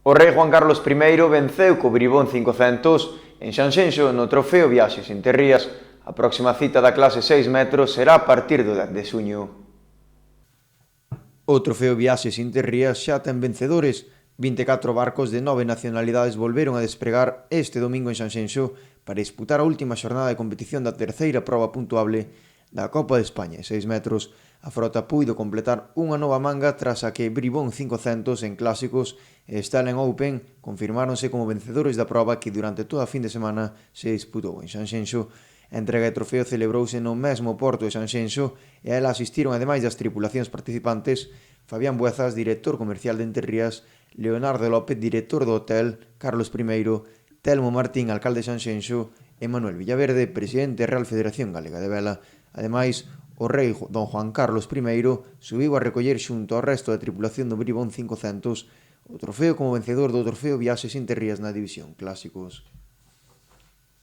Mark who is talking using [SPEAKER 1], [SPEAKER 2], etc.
[SPEAKER 1] O rei Juan Carlos I venceu co Bribón 500 en Sanxenxo no trofeo Viaxes Interrías. A próxima cita da clase 6 metros será a partir do 10 de suño. O trofeo Viaxes Interrías xa ten vencedores. 24 barcos de 9 nacionalidades volveron a despregar este domingo en Sanxenxo para disputar a última xornada de competición da terceira proba puntuable da Copa de España en 6 metros. A frota puido completar unha nova manga tras a que Bribón 500 en clásicos e Stalin Open confirmáronse como vencedores da proba que durante toda a fin de semana se disputou en Sanxenxo. A entrega de trofeo celebrouse no mesmo porto de Sanxenxo e a ela asistiron, ademais das tripulacións participantes, Fabián Buezas, director comercial de Enterrías, Leonardo López, director do hotel Carlos I, Telmo Martín, alcalde de Sanxenxo, e Manuel Villaverde, presidente da Real Federación Galega de Vela. Ademais, o rei don Juan Carlos I subiu a recoller xunto ao resto da tripulación do Bribón 500 o trofeo como vencedor do trofeo Viaxes Interrías na división Clásicos.